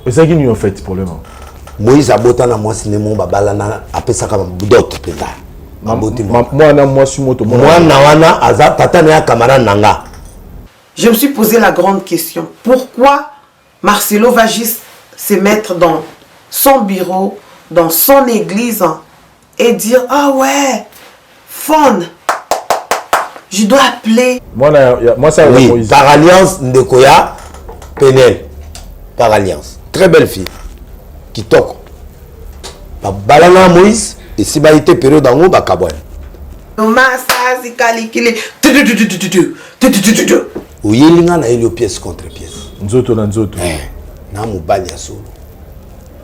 Et ça qui nous a fait problème. Moïse a boté na moi cinéma babalana après ça comme d'autres penda. Moi suis moto. Moi na wana aza tata na camarade nanga. Je me suis posé la grande question. Pourquoi Marcelo va juste se mettre dans son bureau, dans son église et dire ah ouais, Faune, je dois appeler. Moi ça oui, Moïse. Par alliance Ndekoya Penel. Par alliance. Très belle fille. Qui toque. Balana Moïse et si ba été période en haut ba kaboy. Oui, il y a une pièce contre pièce. Nzoto na nzoto. Na mobali ya solo.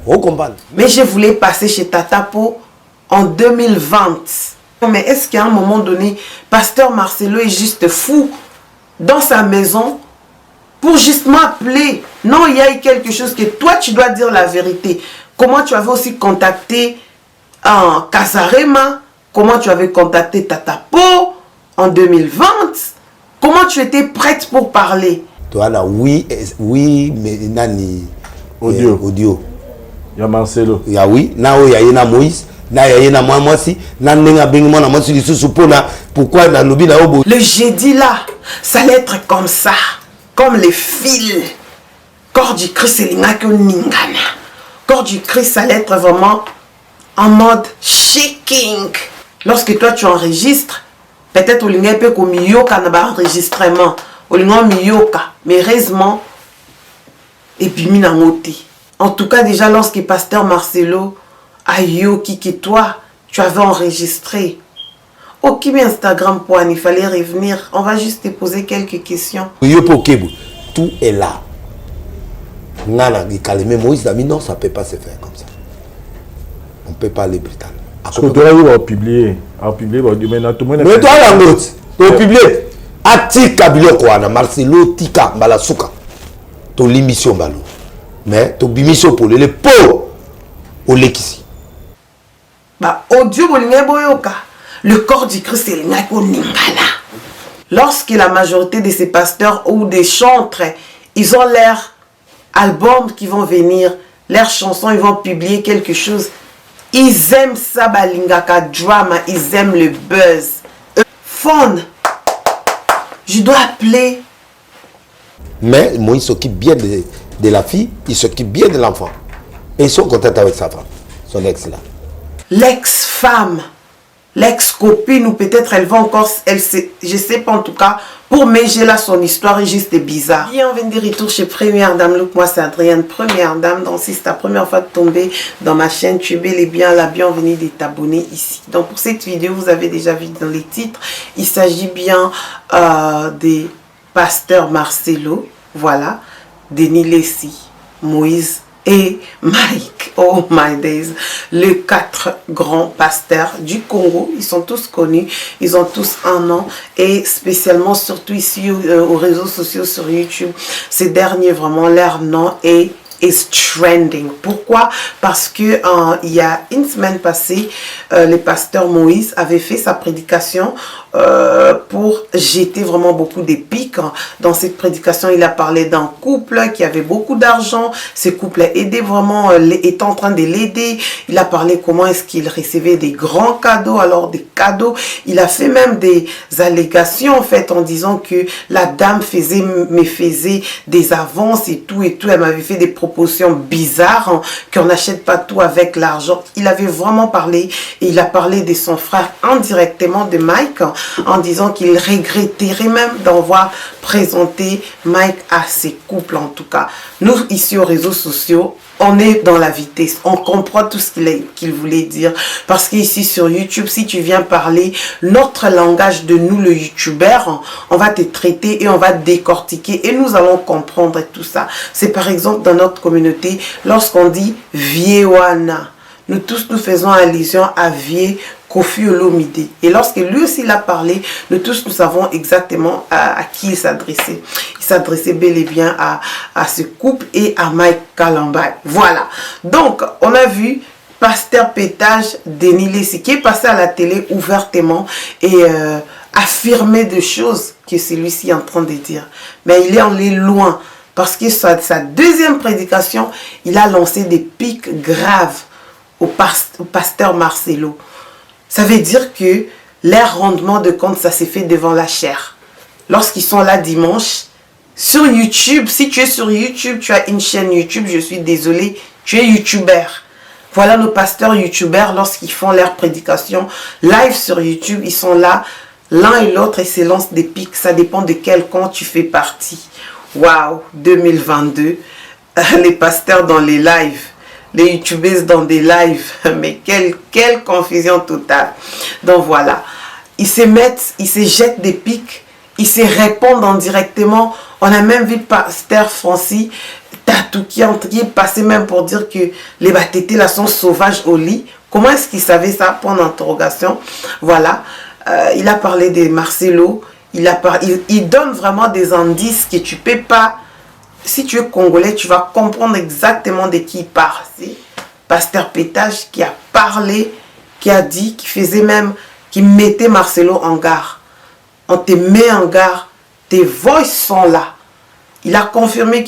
Vous comprenez? Mais je voulais passer chez Tatapo en 2020. Mais est-ce qu'à un moment donné, Pasteur Marcelo est juste fou dans sa maison pour justement appeler? Non, il y a eu quelque chose que toi, tu dois dire la vérité. Comment tu avais aussi contacté Kasarema? Comment tu avais contacté Tatapo en 2020? Comment tu étais prête pour parler? Toi là, oui, mais nani audio. Il y a Marcelo. Il y a oui, na il y a Moïse. Moi si pourquoi dans le jeudi là, ça allait être comme ça, comme les fils. Corps du Christ, c'est l'ingana. Corps du Christ, ça allait être vraiment en mode shaking. Lorsque toi tu enregistres, peut-être au lingé peut comme yoka na ba enregistrement, au lingé yoka, mais heureusement et puis mina moti. En tout cas déjà lorsque Pasteur Marcelo Ayoki que toi, tu avais enregistré. Ok, mais Instagram, il fallait revenir. On va juste te poser quelques questions. Tout est là. Moïse a dit non, ça ne peut pas se faire comme ça. On ne peut pas aller Britannique. Parce que toi, il va publier. Mais toi, tu vas publier. Atika Biloko, Marcelo Tika, Balasuka. Tu as l'émission. Mais tu as l'émission pour les pauvres. Au Lekisi. Le corps du Christ est ningana. Lorsque la majorité de ces pasteurs ou des chantres, ils ont leur album qui vont venir, leurs chansons, ils vont publier quelque chose. Ils aiment ça, balingaka drama, ils aiment le buzz. Faune, je dois appeler. Mais Moïse s'occupe bien de la fille, il s'occupe bien de l'enfant. Et ils sont contents avec sa femme, son ex là. L'ex-femme, l'ex-copine, ou peut-être elle va encore, je sais pas en tout cas, pour mais j'ai là son histoire est juste bizarre. Bienvenue de retour chez Première Dame. Look, moi c'est Adrienne, Première Dame. Donc si c'est ta première fois de tomber dans ma chaîne, tu es bel et bien la bienvenue de t'abonner ici. Donc pour cette vidéo, vous avez déjà vu dans les titres, il s'agit bien des pasteurs Marcelo, voilà, Denis Lessi, Moïse et Mike, oh my days, les 4 grands pasteurs du Congo. Ils sont tous connus, ils ont tous un nom, et spécialement surtout ici aux réseaux sociaux sur YouTube, ces derniers vraiment leur nom est trending. Pourquoi? Parce que il y a une semaine passée, le pasteur Moïse avait fait sa prédication pour jeter vraiment beaucoup de pics. Dans cette prédication, il a parlé d'un couple qui avait beaucoup d'argent. Ce couple a aidé vraiment, est en train de l'aider. Il a parlé comment est-ce qu'il recevait des grands cadeaux, alors des cadeaux. Il a fait même des allégations en fait en disant que la dame me faisait des avances et tout. Elle m'avait fait des propositions bizarres, qu'on n'achète pas tout avec l'argent. Il avait vraiment parlé, et il a parlé de son frère indirectement, de Mike, en disant qu'il regretterait même d'avoir présenté Mike à ses couples. En tout cas, nous ici aux réseaux sociaux, on est dans la vitesse, on comprend tout ce qu'il voulait dire, parce qu'ici sur YouTube, si tu viens parler notre langage de nous le youtubeur, on va te traiter et on va te décortiquer et nous allons comprendre tout ça. C'est par exemple dans notre communauté, lorsqu'on dit Viewana, nous tous nous faisons allusion à Vie Kofi Olomide. Et lorsque lui aussi l'a parlé, nous tous nous savons exactement à qui il s'adressait. Il s'adressait bel et bien à ce couple et à Mike Kalambay. Voilà. Donc, on a vu Pasteur Pétage Denis Lessi qui est passé à la télé ouvertement et affirmer des choses que celui-ci est en train de dire. Mais il est allé loin. parce que sa deuxième prédication, il a lancé des pics graves au pasteur Marcelo. Ça veut dire que leur rendement de compte, ça s'est fait devant la chair. Lorsqu'ils sont là dimanche, sur YouTube, si tu es sur YouTube, tu as une chaîne YouTube, je suis désolée, tu es YouTubeur. Voilà nos pasteurs YouTubeurs, lorsqu'ils font leur prédication live sur YouTube, ils sont là, l'un et l'autre, et se lancent des pics. Ça dépend de quel camp tu fais partie. Waouh, 2022, les pasteurs dans les lives, les YouTubeuses dans des lives, mais quelle confusion totale. Donc voilà, ils se jettent des pics, ils se répondent indirectement. On a même vu pasteur Francis Tatou qui est passé même pour dire que les batétés là sont sauvages au lit. Comment est-ce qu'il savait ça? Point d'interrogation. Voilà, il a parlé de Marcelo. Il donne vraiment des indices que tu peux pas. Si tu es congolais, tu vas comprendre exactement de qui il parle. C'est pasteur Pétage qui a parlé, qui a dit, qui mettait Marcelo en garde. On te met en garde, tes voix sont là. Il a reconfirmé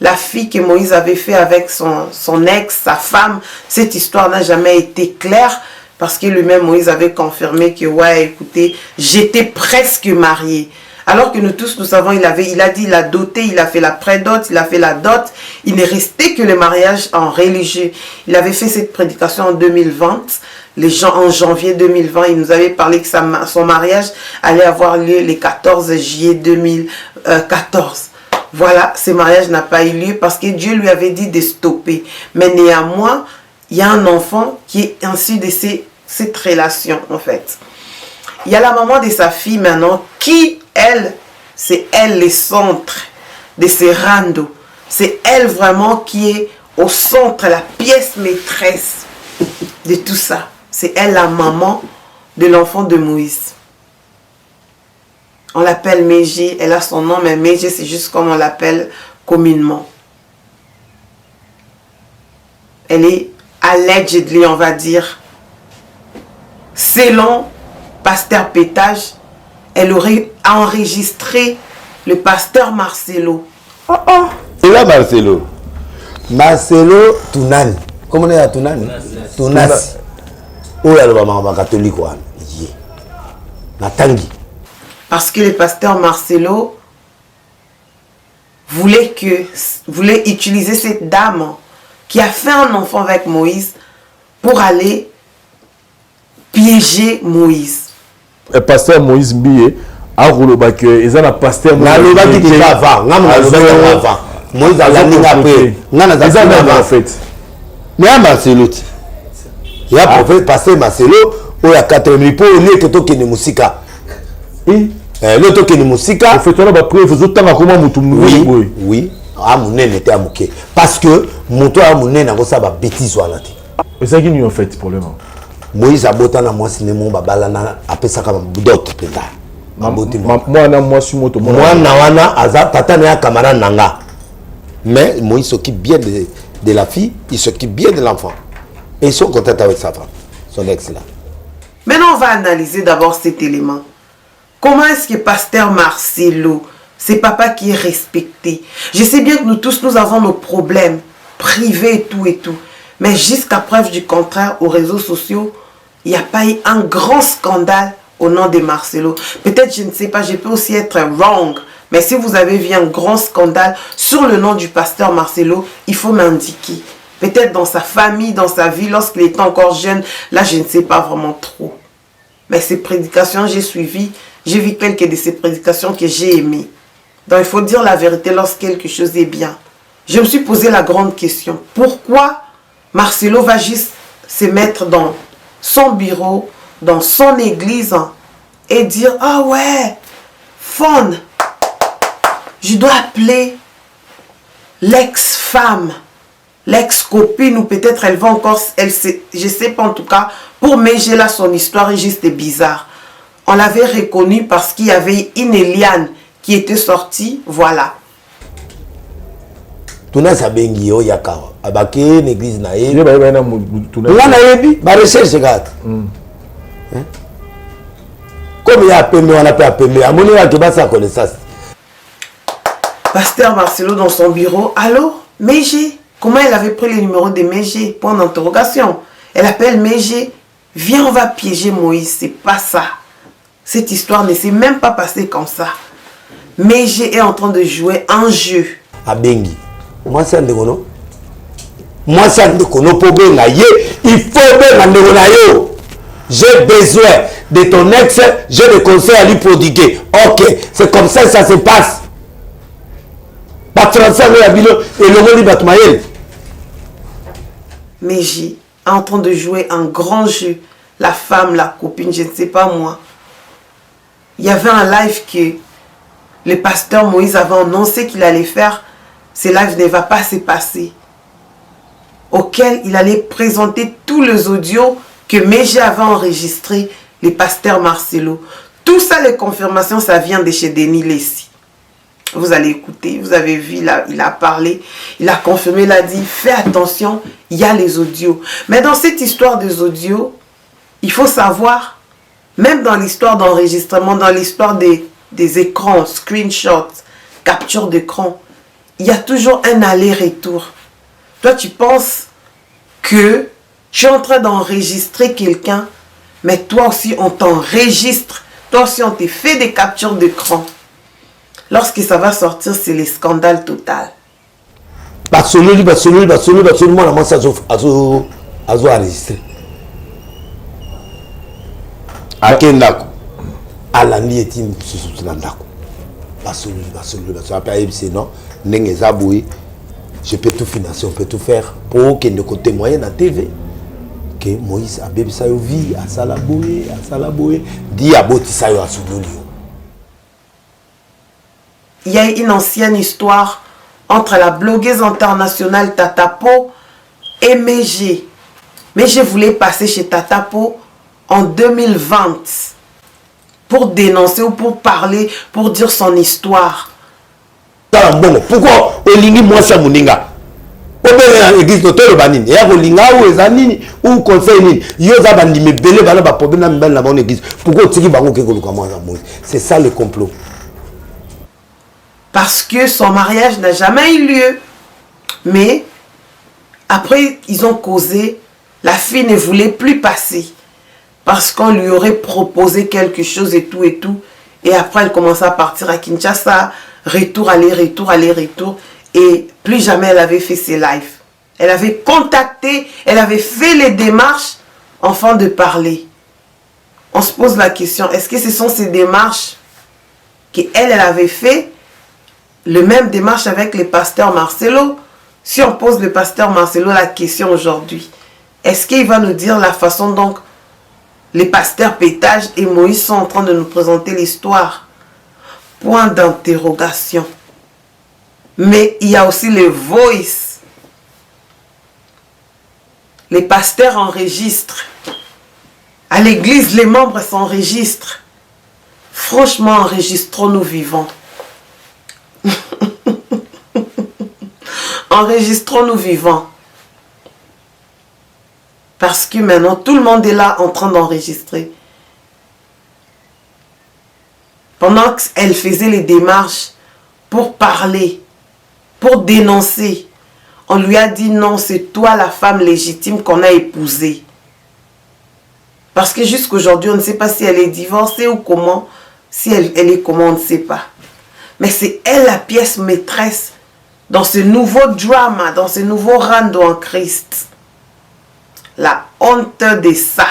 la fille que Moïse avait fait avec son ex, sa femme. Cette histoire n'a jamais été claire parce que lui-même Moïse avait confirmé que ouais, écoutez, j'étais presque marié. Alors que nous tous, nous savons, il a dit, il a doté, il a fait la prédot, il a fait la dot. Il n'est resté que le mariage en religieux. Il avait fait cette prédication en 2020. En janvier 2020, il nous avait parlé que son mariage allait avoir lieu le 14 juillet 2014. Voilà, ce mariage n'a pas eu lieu parce que Dieu lui avait dit de stopper. Mais néanmoins, il y a un enfant qui est issu de cette relation, en fait. Il y a la maman de sa fille maintenant qui, elle, c'est elle le centre de ces randos. C'est elle vraiment qui est au centre, la pièce maîtresse de tout ça. C'est elle la maman de l'enfant de Moïse. On l'appelle Méjé, elle a son nom, mais Méjé c'est juste comme on l'appelle communément. Elle est allegedly, on va dire, selon pasteur Pétage, elle aurait enregistré le pasteur Marcelo. Et là Marcelo Tunani. Comment on est à Tunani? Tunasi. Oh là là, maman catholique quoi. Natangi. Parce que le pasteur Marcelo voulait utiliser cette dame qui a fait un enfant avec Moïse pour aller piéger Moïse. Le pasteur Moïse Mbie a roulé que ils ont un pasteur Moïse Moïse a l'année après. En fait. Mais à Marcelo, il y a prophète pasteur Marcelo où il y a 80 pour on est que toi qui ne musika. L'autre qui ne musika. En fait on a pas preuve vous autant comment mutumuri. Oui. Ah mon nez était amuké parce que mon toi à mon nez n'a pas ça ba bêtise wala ti. Et ça qui nous en fait problème. Moïse a boté na moi cinéma babala na apesa ka d'autres penda. Moi na moi sur moto moi na wana aza tata na camarade nanga. Mais Moïse s'occupe bien de la fille, il s'occupe bien de l'enfant. Et ils sont contents avec sa femme, son ex là. Maintenant, on va analyser d'abord cet élément. Comment est-ce que pasteur Marcelo, c'est papa qui est respecté? Je sais bien que nous tous, nous avons nos problèmes privés et tout. Mais jusqu'à preuve du contraire, aux réseaux sociaux, il n'y a pas eu un grand scandale au nom de Marcelo. Peut-être, je ne sais pas, je peux aussi être wrong. Mais si vous avez vu un grand scandale sur le nom du pasteur Marcelo, il faut m'indiquer. Peut-être dans sa famille, dans sa vie, lorsqu'il était encore jeune, là je ne sais pas vraiment trop. Mais ces prédications, j'ai suivi, j'ai vu quelques de ces prédications que j'ai aimées. Donc il faut dire la vérité lorsque quelque chose est bien. Je me suis posé la grande question. Pourquoi Marcelo va juste se mettre dans son bureau, dans son église et dire « Ah ouais, fun, je dois appeler l'ex-femme, l'ex-copine ou peut-être elle va encore, je sais pas en tout cas, pour Méjé là son histoire est juste bizarre. On l'avait reconnu parce qu'il y avait une Eliane qui était sortie, voilà. Tuna sabengi yo yakawa abake l'église na yebi tuna na yebi ba recherche gat comme il y a pembe on appelle pembe amoni ya ke ba sa connaissance Pasteur Marcelo dans son bureau. Allô, Mégé? Comment elle avait pris le numéro de Mégé? Point d'interrogation. Elle appelle Mégé. Viens, on va piéger Moïse. C'est pas ça. Cette histoire ne s'est même pas passée comme ça. Mégé est en train de jouer un jeu. À Bengi. Moi, c'est un dégono. Moi, c'est un dégono pour Benga. Il faut Benga Ndegonayo. J'ai besoin de ton ex. J'ai des conseils à lui prodiguer. Ok, c'est comme ça que ça se passe. Pas 35 000 habitants et le monde Batmaël. Mégé est en train de jouer un grand jeu. La femme, la copine, je ne sais pas moi. Il y avait un live que le pasteur Moïse avait annoncé qu'il allait faire. Ce live ne va pas se passer. Auquel il allait présenter tous les audios que Mégé avait enregistrés, le pasteur Marcelo. Tout ça, les confirmations, ça vient de chez Denis Lessi. Vous allez écouter, vous avez vu, il a parlé, il a confirmé, il a dit, fais attention, il y a les audios. Mais dans cette histoire des audios, il faut savoir, même dans l'histoire d'enregistrement, dans l'histoire des écrans, screenshots, capture d'écran, il y a toujours un aller-retour. Toi, tu penses que tu es en train d'enregistrer quelqu'un, mais toi aussi, on t'enregistre. Toi aussi, on te fait des captures d'écran. Lorsque ça va sortir, c'est le scandale total. Absolument, moi, ça a enregistré. À Kendako. À la nuit, il y a non, je peux tout financer, on peut tout faire pour que nous côté moyen à TV. Que Moïse a bébé sa vie à Salaboué, dit à Botissa à Soudolio. Il y a une ancienne histoire entre la blogueuse internationale Tatapo et Mégé. Mégé voulait passer chez Tatapo en 2020 pour dénoncer ou pour parler, pour dire son histoire. Pourquoi Olingi moi ça moninga? Au l'église d'auteur banini. Et à Olinga ou Ezanini ou conseil nini. Yosa bandi me belé bala ba problème na mbel na mon église. Pourquoi tiki bango ke koluka moi na c'est ça le complot. Parce que son mariage n'a jamais eu lieu. Mais après, ils ont causé. La fille ne voulait plus passer. Parce qu'on lui aurait proposé quelque chose et tout et tout. Et après, elle commençait à partir à Kinshasa. Retour, aller-retour. Et plus jamais elle avait fait ses lives. Elle avait contacté, elle avait fait les démarches afin de parler. On se pose la question, est-ce que ce sont ces démarches qu'elle avait fait? Le même démarche avec le pasteur Marcelo. Si on pose le pasteur Marcelo la question aujourd'hui, est-ce qu'il va nous dire la façon dont les pasteurs Pétage et Moïse sont en train de nous présenter l'histoire? Point d'interrogation. Mais il y a aussi le voice. Les pasteurs enregistrent. À l'église, les membres s'enregistrent. Franchement, enregistrons-nous vivants. Enregistrons-nous vivants. Parce que maintenant, tout le monde est là en train d'enregistrer. Pendant qu'elle faisait les démarches pour parler, pour dénoncer, on lui a dit non, c'est toi la femme légitime qu'on a épousée. Parce que jusqu'aujourd'hui, on ne sait pas si elle est divorcée ou comment. Si elle est comment, on ne sait pas. Mais c'est elle la pièce maîtresse dans ce nouveau drama, dans ce nouveau rando en Christ. La honte de ça.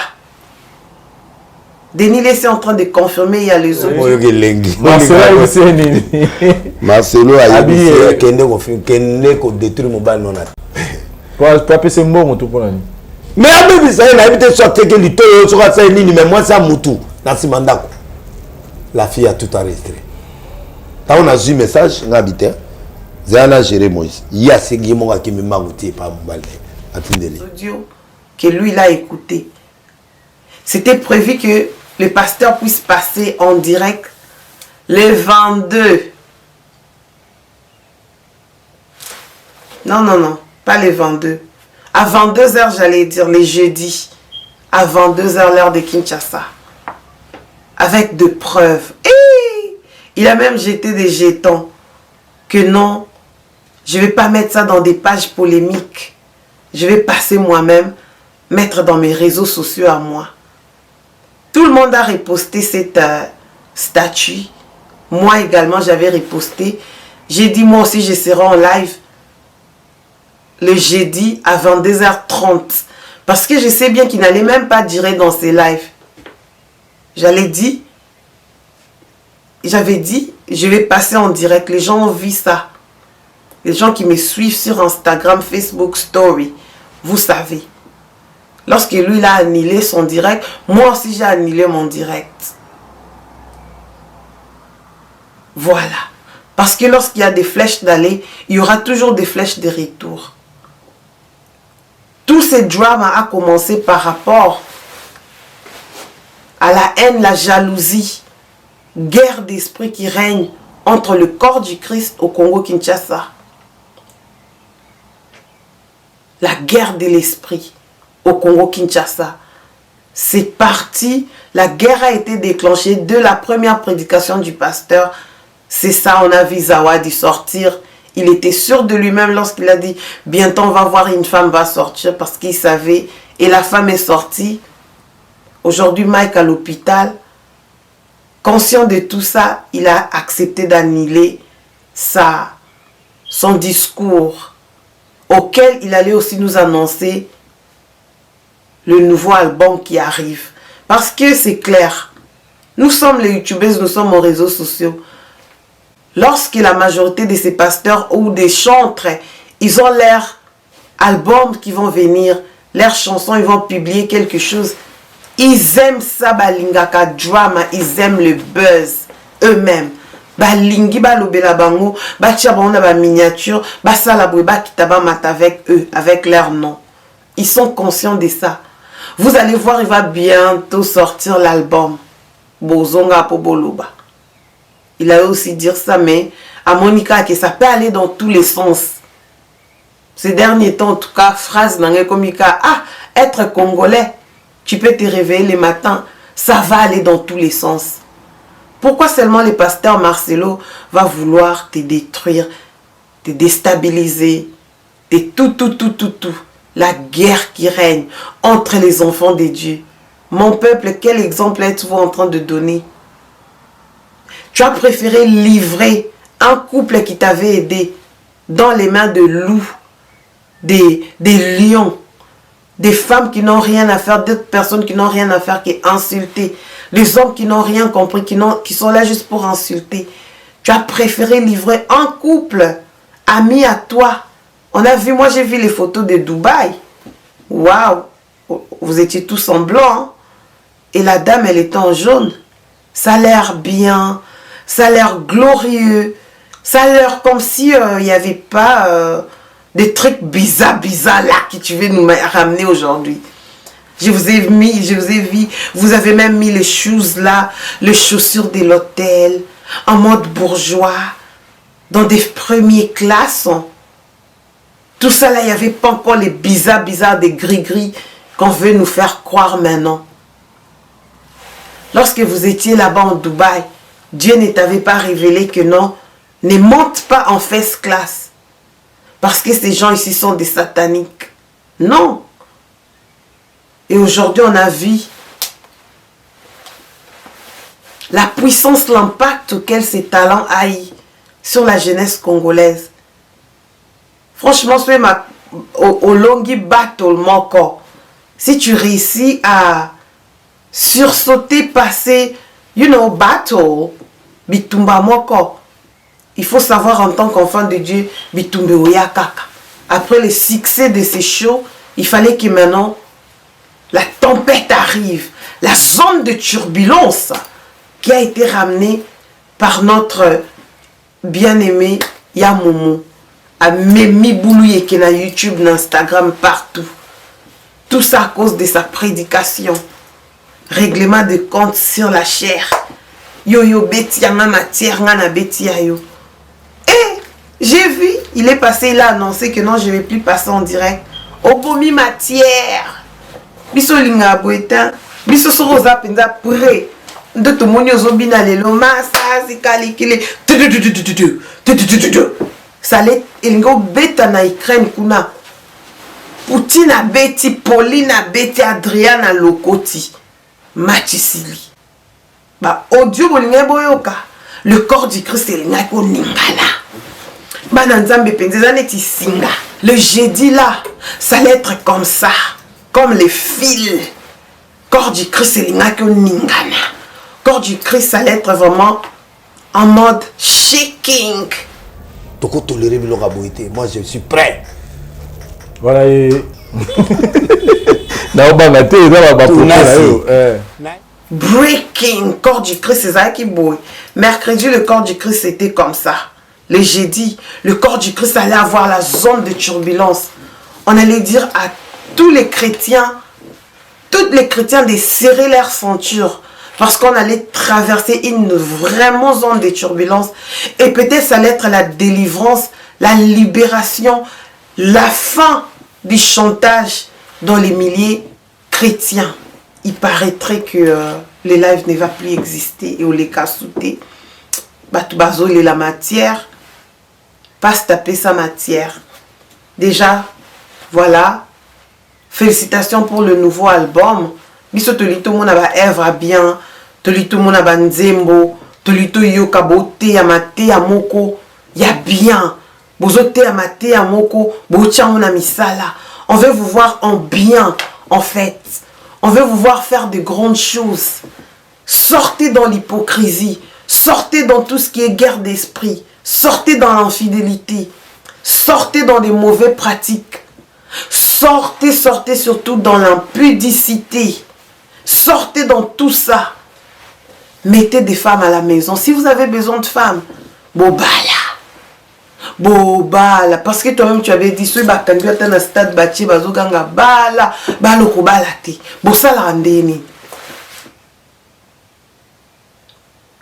Denis Lessi est en train de confirmer, il y a les autres. Marcelo a dit que détruire mon bal non. Quoi, c'est bon, tout pour l'année. Mais après, ça y est, il a évité de sortir que l'ito, mais moi, ça moutou. La fille a tout enregistré. Quand on a vu le message, on a habité. Zéana géré Moïse. Il y a ce qui m'a dit par mon balai. Audio que lui, il a écouté. C'était prévu que le pasteur puisse passer en direct le 22. Non, pas le 22. À 22h, j'allais dire, les jeudis. À 22h, l'heure de Kinshasa. Avec de preuves. Et il a même jeté des jetons que non, je ne vais pas mettre ça dans des pages polémiques. Je vais passer moi-même, mettre dans mes réseaux sociaux à moi. Tout le monde a reposté cette statue. Moi également, j'avais reposté. J'ai dit, moi aussi, je serai en live le jeudi à 22h30. Parce que je sais bien qu'il n'allait même pas durer dans ces lives. J'avais dit, je vais passer en direct. Les gens ont vu ça. Les gens qui me suivent sur Instagram, Facebook Story, vous savez. Lorsque lui, il a annulé son direct, moi aussi, j'ai annulé mon direct. Voilà. Parce que lorsqu'il y a des flèches d'aller, il y aura toujours des flèches de retour. Tout ce drame a commencé par rapport à la haine, la jalousie, guerre d'esprit qui règne entre le corps du Christ au Congo-Kinshasa. La guerre de l'esprit au Congo-Kinshasa. C'est parti. La guerre a été déclenchée de la première prédication du pasteur. C'est ça, on a vu Zawadi sortir. Il était sûr de lui-même lorsqu'il a dit « Bientôt on va voir une femme va sortir » parce qu'il savait. Et la femme est sortie. Aujourd'hui, Mike à l'hôpital. Conscient de tout ça, il a accepté d'annuler son discours auquel il allait aussi nous annoncer le nouveau album qui arrive. Parce que c'est clair, nous sommes les youtubeurs, nous sommes aux réseaux sociaux. Lorsque la majorité de ces pasteurs ou des chantres, ils ont leur album qui vont venir, leurs chansons, ils vont publier quelque chose. Ils aiment ça, balingaka drama, ils aiment le buzz eux-mêmes. Balingi balobela bango, batia bango na ba miniature, basala boye bakitaba mat avec eux, avec leur nom. Ils sont conscients de ça. Vous allez voir, il va bientôt sortir l'album Bozonga Poboloba. Il a aussi dire ça, mais à Monica, que ça peut aller dans tous les sens. Ces derniers temps, en tout cas, phrase dans komika, être congolais, tu peux te réveiller le matin, ça va aller dans tous les sens. Pourquoi seulement le pasteur Marcelo va vouloir te détruire, te déstabiliser, tout. La guerre qui règne entre les enfants de Dieu. Mon peuple, quel exemple êtes-vous en train de donner? Tu as préféré livrer un couple qui t'avait aidé dans les mains de loups, des lions, des femmes qui n'ont rien à faire, d'autres personnes qui n'ont rien à faire qu'insulter, les hommes qui n'ont rien compris, qui sont là juste pour insulter. Tu as préféré livrer un couple ami à toi. On a vu, moi j'ai vu les photos de Dubaï. Waouh, vous étiez tous en blanc. Hein? Et la dame, elle était en jaune. Ça a l'air bien, ça a l'air glorieux. Ça a l'air comme si il n'y avait pas des trucs bizarres là que tu veux nous ramener aujourd'hui. Je vous ai vu, vous avez même mis les shoes là, les chaussures de l'hôtel, en mode bourgeois, dans des premières classes. Tout ça là, il n'y avait pas encore les bizarres, des gris-gris qu'on veut nous faire croire maintenant. Lorsque vous étiez là-bas en Dubaï, Dieu ne t'avait pas révélé que non, ne monte pas en first class. Parce que ces gens ici sont des sataniques. Non. Et aujourd'hui, on a vu la puissance, l'impact auquel ces talents aillent sur la jeunesse congolaise. Franchement, c'est au longi battle moko. Si tu réussis à sursauter, passer, battle, bitumba moko. Il faut savoir en tant qu'enfant de Dieu, bitumbe oyakaka. Après le succès de ces shows, il fallait que maintenant la tempête arrive, la zone de turbulence qui a été ramenée par notre bien-aimé Yamomo. À Memi Boulouye qui est sur YouTube, sur Instagram, partout. Tout ça à cause de sa prédication. Règlement de compte sur la chair. Yo beti yana matière ngana beti yo. Et j'ai vu, il est passé, il a annoncé que non, je ne vais plus passer en direct. Obomi matière. Biso linga boetin. Biso soroza penza pré. De tout le monde yozobina lelo masa zikalikile. Ça allait elingo beta na Ukraine kuna. Poutine a beti, Pauline a beti, Adriana a lokoti. Matisili. Ba audio bolinga boyoka. Le corps du Christ est linga ko ningana. Ba nanzambe penzeza neti singa. Le jeudi là, ça allait être comme ça, comme les fils. Corps du Christ est linga ko ningana. Corps du Christ, ça allait être vraiment en mode shaking. Toko tolérer biloko boité. Moi je suis prêt. Voilà et na obanga te eza ba breaking corps du Christ c'est ça qui boy. Mercredi le corps du Christ était comme ça. Le jeudi le corps du Christ allait avoir la zone de turbulence. On allait dire à tous les chrétiens de serrer leur ceinture. Parce qu'on allait traverser une vraiment zone de turbulence. Et peut-être ça allait être la délivrance, la libération, la fin du chantage dans les milliers chrétiens. Il paraîtrait que les lives ne va plus exister. Et au les cas souté, Batubazo est la matière. Pas se taper sa matière. Déjà, voilà. Félicitations pour le nouveau album. Biso tolito mona ba Èvre bien, tolito mona ba Nzembo, tolito yoka bote ya mate ya moko, ya bien. Bozote ya mate ya moko, bocha mona misala. On veut vous voir en bien, en fait. On veut vous voir faire de grandes choses. Sortez dans l'hypocrisie, sortez dans tout ce qui est guerre d'esprit, sortez dans l'infidélité, sortez dans des mauvaises pratiques. Sortez surtout dans l'impudicité. Sortez dans tout ça. Mettez des femmes à la maison. Si vous avez besoin de femmes, bobala. Parce que toi-même tu avais dit, si tu as un stade bâti, bazoganga bala, baloko balate. Bosala randeni.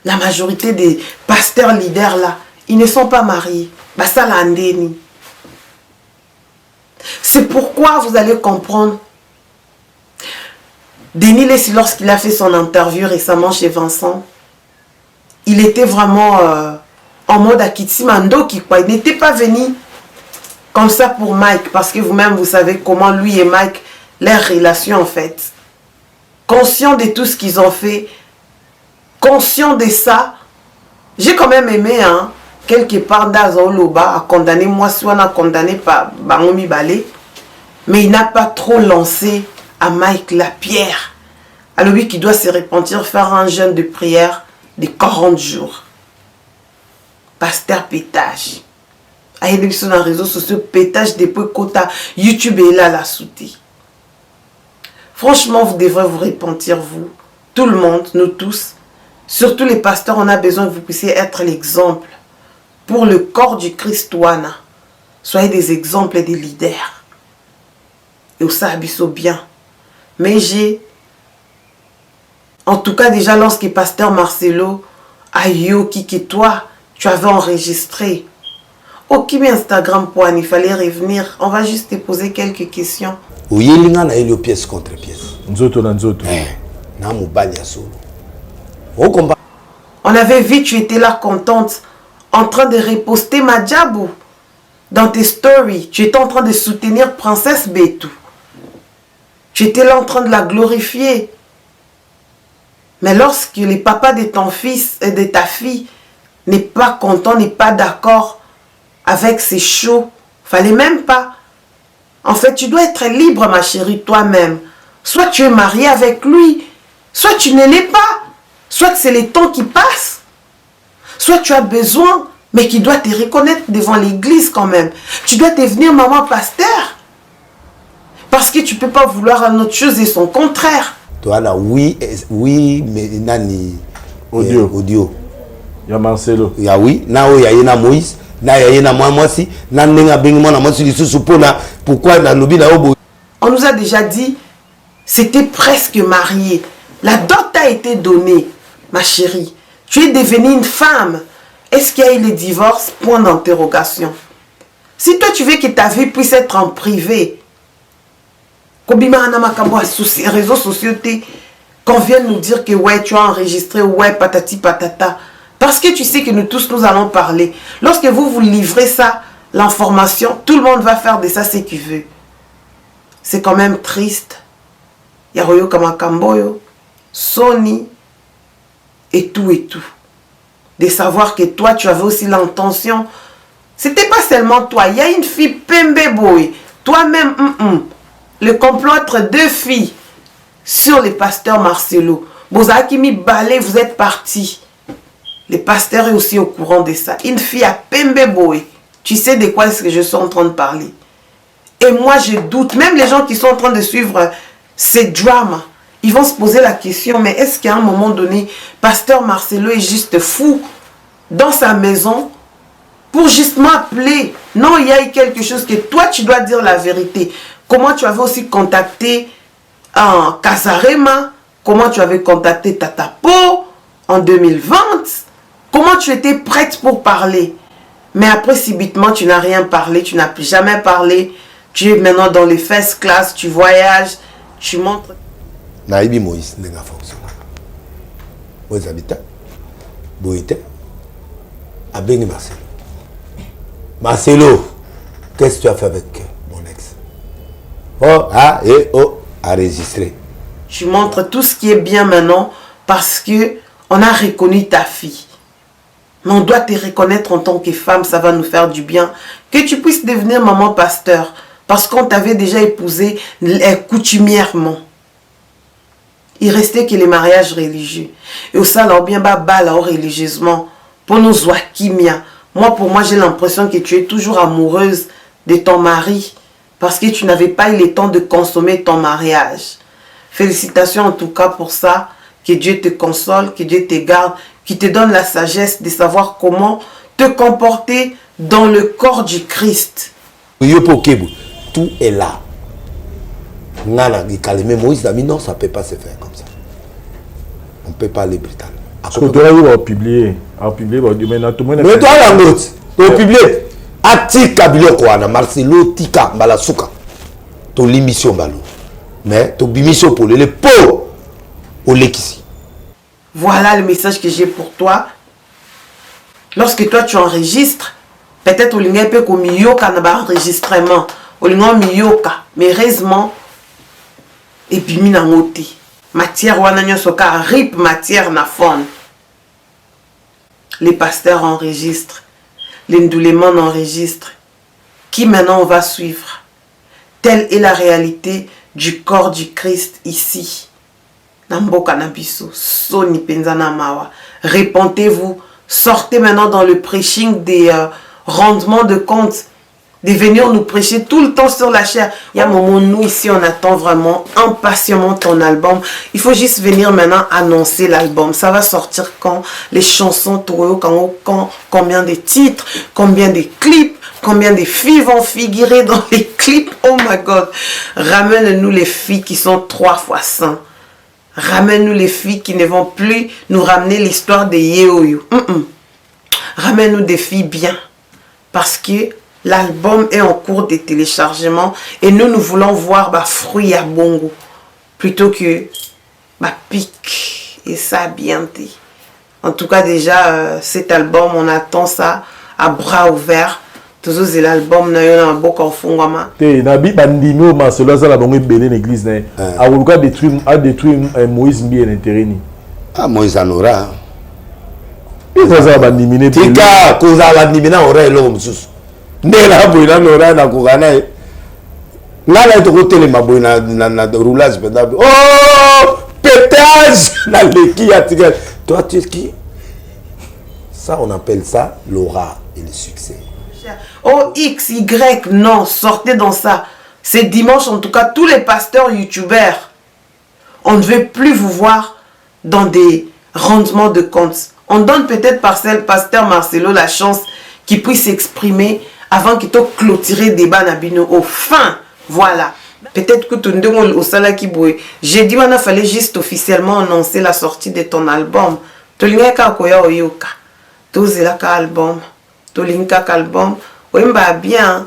La majorité des pasteurs leaders là, ils ne sont pas mariés. Basala randeni. C'est pourquoi vous allez comprendre. Denis Leslie, lorsqu'il a fait son interview récemment chez Vincent, il était vraiment en mode Akitimando qui quoi. Il n'était pas venu comme ça pour Mike, parce que vous-même vous savez comment lui et Mike, leur relation en fait. Conscient de tout ce qu'ils ont fait, conscient de ça, j'ai quand même aimé, hein. Quelque part Dazoloba a condamné moi, soit on a condamné par Bangomi Balé, mais il n'a pas trop lancé à Mike la pierre. À lui qui doit se repentir, faire un jeûne de prière de 40 jours. Pasteur pétage. Aïe, sur les réseaux sociaux, pétage depuis Kota, YouTube est là, la souté. Franchement, vous devrez vous repentir, vous, tout le monde, nous tous, surtout les pasteurs, on a besoin que vous puissiez être l'exemple. Pour le corps du Christ, soyez des exemples et des leaders. Et au sabiso bien. Mais j'ai, en tout cas déjà lorsque pasteur Marcelo Ayo qui toi, tu avais enregistré. Au Kimi Instagram point, il fallait revenir. On va juste te poser quelques questions. Oui, il y a une pièce contre pièce. Nzoto na nzoto. On avait vu, tu étais là contente, en train de reposter Madjabou dans tes stories. Tu étais en train de soutenir Princesse Betou. Tu étais là en train de la glorifier. Mais lorsque le papa de ton fils et de ta fille n'est pas content, n'est pas d'accord avec ces shows, fallait même pas. En fait, tu dois être libre, ma chérie, toi-même. Soit tu es mariée avec lui, soit tu ne l'es pas. Soit c'est le temps qui passe. Soit tu as besoin, mais qui doit te reconnaître devant l'église quand même. Tu dois devenir maman pasteur. Parce que tu ne peux pas vouloir une autre chose et son contraire. Toi là, oui, mais nani audio. Il y a Marcelo. Il y a oui, na il y a Moïse, na il y a moi aussi, na nenga bingmo na moi sur pourquoi na lobi na obo. On nous a déjà dit, c'était presque marié. La dot a été donnée, ma chérie. Tu es devenue une femme. Est-ce qu'il y a eu le divorce? Point d'interrogation. Si toi tu veux que ta vie puisse être en privé, réseaux sociaux, qu'on vienne nous dire que ouais, tu as enregistré, ouais, patati patata. Parce que tu sais que nous tous, nous allons parler. Lorsque vous livrez ça, l'information, tout le monde va faire de ça ce qu'il veut. C'est quand même triste. Yaroyo Kamakamboyo, Sony, et tout. De savoir que toi, tu avais aussi l'intention. C'était pas seulement toi. Il y a une fille Pembe Boy. Toi-même, le complot entre deux filles sur les pasteurs Marcelo. Bozaki mi balé, vous êtes partis. Le pasteur est aussi au courant de ça. Une fille à Pembe Boy. Tu sais de quoi est-ce que je suis en train de parler. Et moi, je doute. Même les gens qui sont en train de suivre ces drames, ils vont se poser la question, mais est-ce qu'à un moment donné, pasteur Marcelo est juste fou dans sa maison pour justement appeler? Non, il y a eu quelque chose que toi, tu dois dire la vérité. Comment tu avais aussi contacté Kasarema? Comment tu avais contacté Tatapo en 2020? Comment tu étais prête pour parler? Mais après, subitement, tu n'as rien parlé, tu n'as plus jamais parlé. Tu es maintenant dans les first class, tu voyages, tu montres. Naïbi Moïse n'a fonctionné. Moïse habita, Boïté, à Béni Marcelo. Marcelo, qu'est-ce que tu as fait avec mon ex? À enregistrer. Tu montres tout ce qui est bien maintenant parce que on a reconnu ta fille. Mais on doit te reconnaître en tant que femme, ça va nous faire du bien. Que tu puisses devenir maman pasteur parce qu'on t'avait déjà épousé coutumièrement. Il restait que les mariages religieux. Et au sein, alors bien bas religieusement. Pour nous, Kimia. Pour moi, j'ai l'impression que tu es toujours amoureuse de ton mari. Parce que tu n'avais pas eu le temps de consommer ton mariage. Félicitations en tout cas pour ça. Que Dieu te console, que Dieu te garde, qui te donne la sagesse de savoir comment te comporter dans le corps du Christ. Tout est là. Moïse a dit non, ça ne peut pas se faire comme ça. On ne peut pas aller brutal. Parce que tu dois publier. Mais toi, tu as publié. Atika Bilokwana, Marcelo Tika, Balasuka. Tu as l'émission Balou. Mais tu as l'émission pour les pauvres. Au Lekisi. Voilà le message que j'ai pour toi. Lorsque toi tu enregistres, peut-être au linga peut comme yoka na ba enregistrement, au linga miyoka, mais heureusement et puis mina ngoti. Matière wana nyoso ka rip matière na fond. Les pasteurs enregistrent, les ndoulemans enregistrent. Qui maintenant on va suivre? Telle est la réalité du corps du Christ ici. Namboka nabiso, soni penzana mawa. Répentez-vous, sortez maintenant dans le prêching des rendements de compte, de venir nous prêcher tout le temps sur la chair. Il y a un moment, nous ici, on attend vraiment impatiemment ton album. Il faut juste venir maintenant annoncer l'album. Ça va sortir quand? Les chansons, quand, combien de titres, combien de clips, combien de filles vont figurer dans les clips. Oh my God. Ramène-nous les filles qui sont 3 fois saints. Ramène-nous les filles qui ne vont plus nous ramener l'histoire de Yeoyo. Ramène-nous des filles bien. Parce que l'album est en cours de téléchargement. Et nous voulons voir fruit à bongo. Plutôt que pique. Et ça bien dit. En tout cas déjà, cet album, on attend ça à bras ouverts. Toujours c'est l'album na beaucoup en fongama. Te nabi bandino Marcelo ça la bongo belé l'église né. A voluka détruire Moïse Mbie n'intérêt. Ah Moïse anora. Et ça bandiminer. Tika koza bandimina ora elo mususu. Ndela boina nora na kugana. Ngala to côté les maboina na roulage pendant. Oh pétage na leki ya tika. Toi tu es qui? Ça on appelle ça l'aura et le succès. Oh, X, Y, non, sortez dans ça. C'est dimanche, en tout cas, tous les pasteurs youtubeurs, on ne veut plus vous voir dans des rendements de comptes. On donne peut-être par celle pasteur Marcelo la chance qu'il puisse s'exprimer avant qu'il t'ait clôturé des débat nabino. Au fin, voilà. Peut-être que tu ne au salaki boy. J'ai dit qu'il fallait juste officiellement annoncer la sortie de ton album. Tu n'as qu'à koya oyoka. Tu n'as qu'à album. Tu n'as qu'à album. Oui, bien.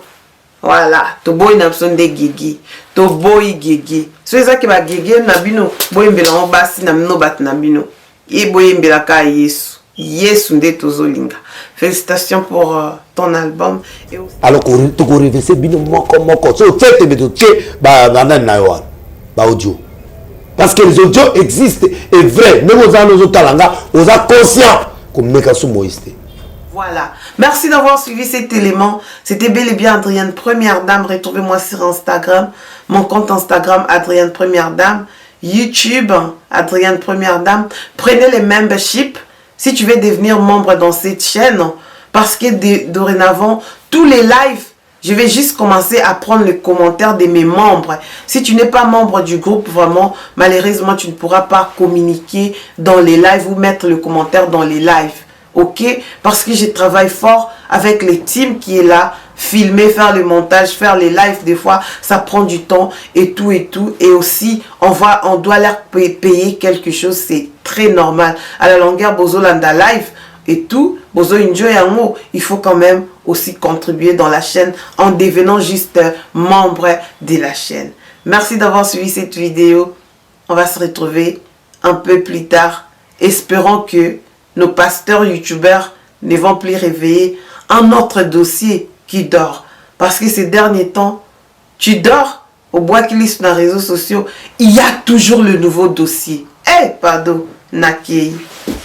Voilà. Tu boy na besoin de gigi. Tu boy gigi. So ça qui va gigi na bino. Boy mbela on basi na mino bat na bino. Et boy mbela ka Yesu. Yesunde Tozolinga. Félicitations pour ton album. Et aussi... Alors, tu peux reverser bien moko. So, tu sais, tu audio. Parce que les audios existent et vrai. Même aux autres talents, aux conscients comme Mekasu Moïse. Voilà. Merci d'avoir suivi cet élément. C'était bel et bien Adrienne Première Dame. Retrouvez-moi sur Instagram. Mon compte Instagram, Adrienne Première Dame. YouTube, Adrienne Première Dame. Prenez les memberships si tu veux devenir membre dans cette chaîne. Parce que dorénavant, tous les lives, je vais juste commencer à prendre les commentaires de mes membres. Si tu n'es pas membre du groupe, vraiment, malheureusement, tu ne pourras pas communiquer dans les lives ou mettre le commentaire dans les lives. Ok, parce que je travaille fort avec les teams qui est là, filmer, faire le montage, faire les lives, des fois ça prend du temps et tout et aussi on doit leur payer quelque chose, c'est très normal à la longueur. Bozo landa live et tout, bozo enjoy un mot, il faut quand même aussi contribuer dans la chaîne en devenant juste membre de la chaîne. Merci d'avoir suivi cette vidéo. On va se retrouver un peu plus tard, espérons que nos pasteurs youtubeurs ne vont plus réveiller un autre dossier qui dort. Parce que ces derniers temps, tu dors, au bois qu'il liste dans les réseaux sociaux, il y a toujours le nouveau dossier. Pardon, Nakei.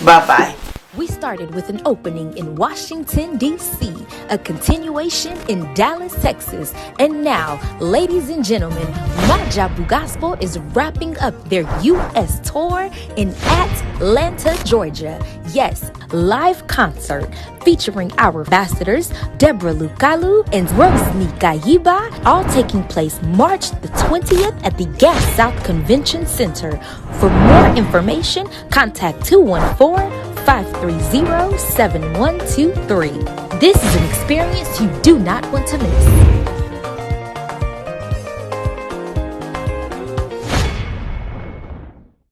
Bye bye. We started with an opening in Washington, D.C., a continuation in Dallas, Texas, and now, ladies and gentlemen, Majabu Gospel is wrapping up their U.S. tour in Atlanta, Georgia. Yes, live concert featuring our ambassadors, Deborah Lukalu and Rosny Gayiba, all taking place March the 20th at the Gas South Convention Center. For more information, contact 214-530-7123. This is an experience you do not want to miss.